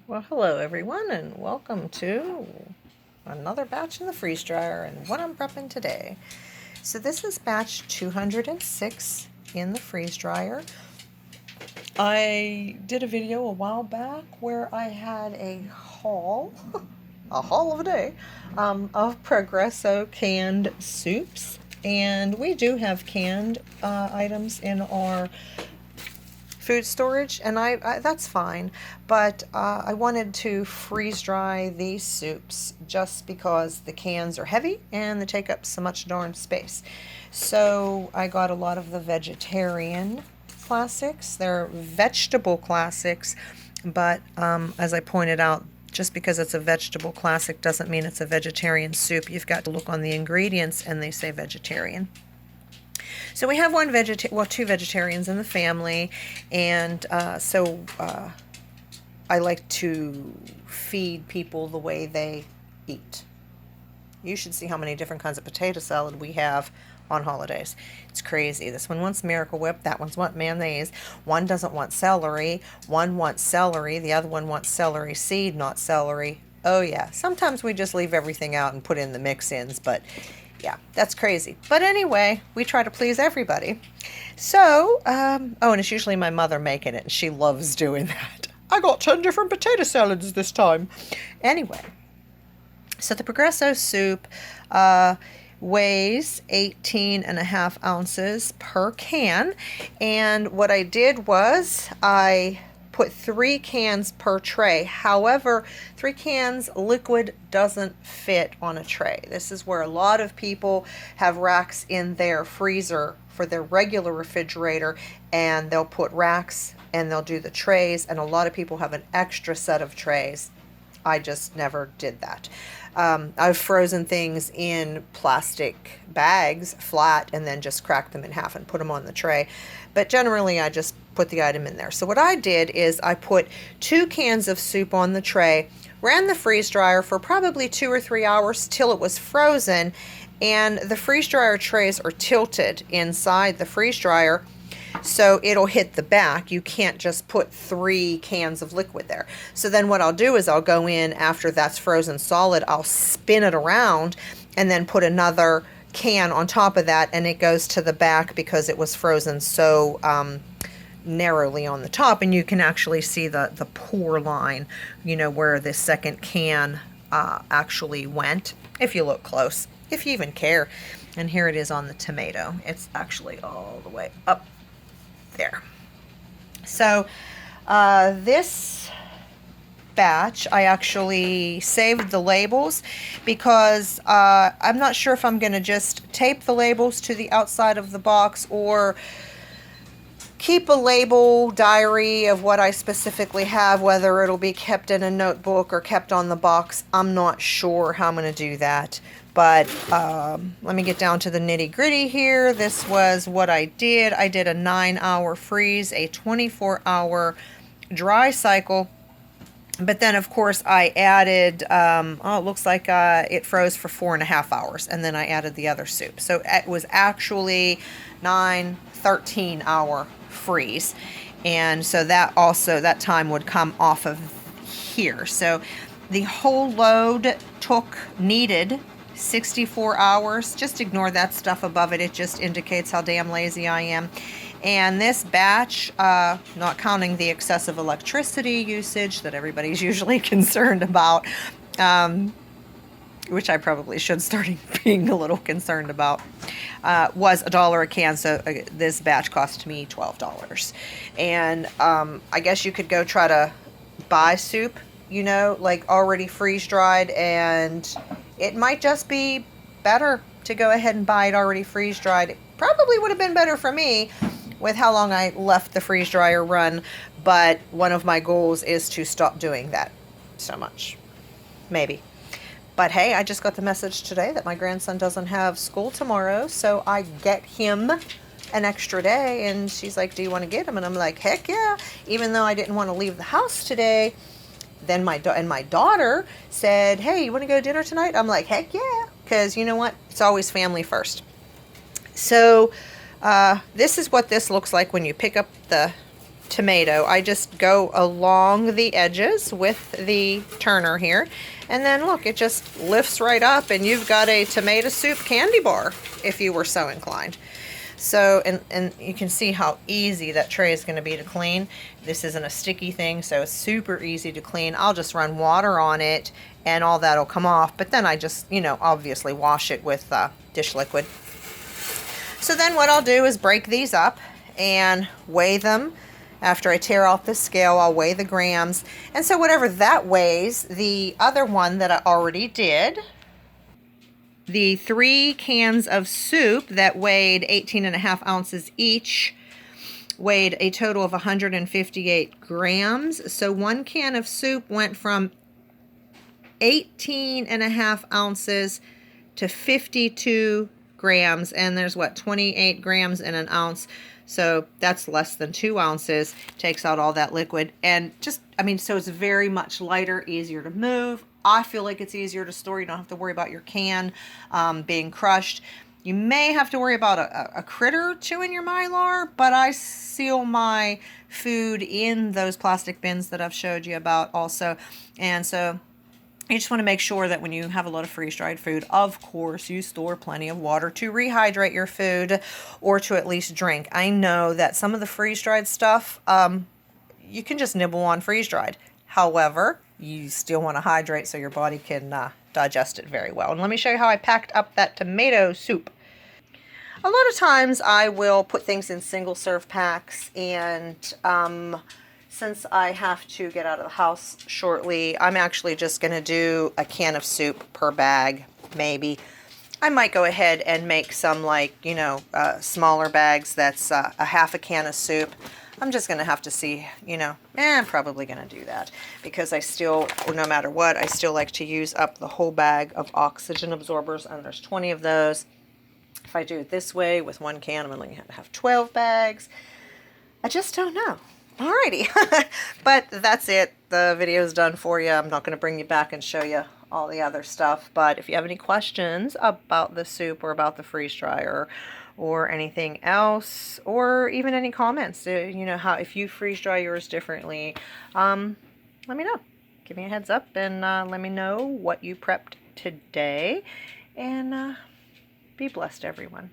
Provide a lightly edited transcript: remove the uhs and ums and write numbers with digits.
Well, hello everyone, and welcome to another batch in the freeze dryer and what I'm prepping today. So this is batch 206 in the freeze dryer. I did a video a while back where I had a haul, a haul of a day, of Progresso canned soups. And we do have canned items in our food storage, and I that's fine, but I wanted to freeze dry these soups just because the cans are heavy and they take up so much darn space. So I got a lot of the vegetarian classics. They're vegetable classics, but as I pointed out, just because it's a vegetable classic doesn't mean it's a vegetarian soup. You've got to look on the ingredients and they say vegetarian. So we have two vegetarians in the family, and I like to feed people the way they eat. You should see how many different kinds of potato salad we have on holidays. It's crazy. This one wants Miracle Whip, that one's want mayonnaise, one doesn't want celery, one wants celery, the other one wants celery seed, not celery. Oh yeah, sometimes we just leave everything out and put in the mix-ins, but yeah, that's crazy. But anyway, we try to please everybody. So, and it's usually my mother making it, and she loves doing that. I got 10 different potato salads this time. Anyway, so the Progresso soup weighs 18.5 ounces per can. And what I did was I put 3 cans per tray. However, 3 cans liquid doesn't fit on a tray. This is where a lot of people have racks in their freezer for their regular refrigerator, and they'll put racks and they'll do the trays, and a lot of people have an extra set of trays. I just never did that. I've frozen things in plastic bags flat and then just cracked them in half and put them on the tray. But generally I just put the item in there. So what I did is I put 2 cans of soup on the tray, ran the freeze dryer for probably 2 or 3 hours till it was frozen, and the freeze dryer trays are tilted inside the freeze dryer, so it'll hit the back. You can't just put 3 cans of liquid there. So then what I'll do is I'll go in after that's frozen solid, I'll spin it around and then put another can on top of that, and it goes to the back because it was frozen so narrowly on the top, and you can actually see the pour line, where the second can actually went, if you look close, if you even care. And here it is on the tomato. It's actually all the way up there. So this batch, I actually saved the labels because I'm not sure if I'm going to just tape the labels to the outside of the box or keep a label diary of what I specifically have, whether it'll be kept in a notebook or kept on the box. I'm not sure how I'm going to do that. But let me get down to the nitty gritty here. This was what I did. I did a 9-hour freeze, a 24-hour dry cycle. But then, of course, I added, it looks like it froze for 4.5 hours. And then I added the other soup. So it was actually 13-hour freeze. And so that time would come off of here. So the whole load needed 64 hours. Just ignore that stuff above it. It just indicates how damn lazy I am. And this batch, not counting the excessive electricity usage that everybody's usually concerned about, which I probably should start being a little concerned about, was $1 a can. So this batch cost me $12. And I guess you could go try to buy soup, like already freeze dried, and it might just be better to go ahead and buy it already freeze dried. It probably would have been better for me with how long I left the freeze dryer run, but one of my goals is to stop doing that so much. Maybe. But hey, I just got the message today that my grandson doesn't have school tomorrow, so I get him an extra day, and she's like, do you want to get him? And I'm like, heck yeah. Even though I didn't want to leave the house today, then my daughter said, hey, you want to go to dinner tonight? I'm like, heck yeah, because you know what? It's always family first. So this is what this looks like when you pick up the tomato. I just go along the edges with the turner here, and then look, it just lifts right up and you've got a tomato soup candy bar if you were so inclined. So, and you can see how easy that tray is going to be to clean. This isn't a sticky thing, so it's super easy to clean. I'll just run water on it and all that'll come off, but then I just, obviously wash it with dish liquid. So then what I'll do is break these up and weigh them. After I tear off the scale, I'll weigh the grams. And so whatever that weighs, the other one that I already did, the 3 cans of soup that weighed 18.5 ounces each, weighed a total of 158 grams. So 1 can of soup went from 18.5 ounces to 52 grams, and there's what, 28 grams in an ounce. So that's less than 2 ounces. Takes out all that liquid, and just, so it's very much lighter, easier to move. I feel like it's easier to store. You don't have to worry about your can being crushed. You may have to worry about a critter chewing your Mylar, but I seal my food in those plastic bins that I've showed you about also. And so you just want to make sure that when you have a lot of freeze-dried food, of course, you store plenty of water to rehydrate your food or to at least drink. I know that some of the freeze-dried stuff, you can just nibble on freeze-dried. However, you still want to hydrate so your body can digest it very well. And let me show you how I packed up that tomato soup. A lot of times I will put things in single serve packs, and since I have to get out of the house shortly, I'm actually just going to do a can of soup per bag, maybe. I might go ahead and make some smaller bags that's a half a can of soup. I'm just going to have to see, I'm probably going to do that because I still, no matter what, I still like to use up the whole bag of oxygen absorbers, and there's 20 of those. If I do it this way with 1 can, I'm only going to have 12 bags. I just don't know. Alrighty, but that's it. The video is done for you. I'm not going to bring you back and show you all the other stuff, but if you have any questions about the soup or about the freeze dryer or anything else, or even any comments, how if you freeze dry yours differently, let me know. Give me a heads up and let me know what you prepped today, and be blessed, everyone.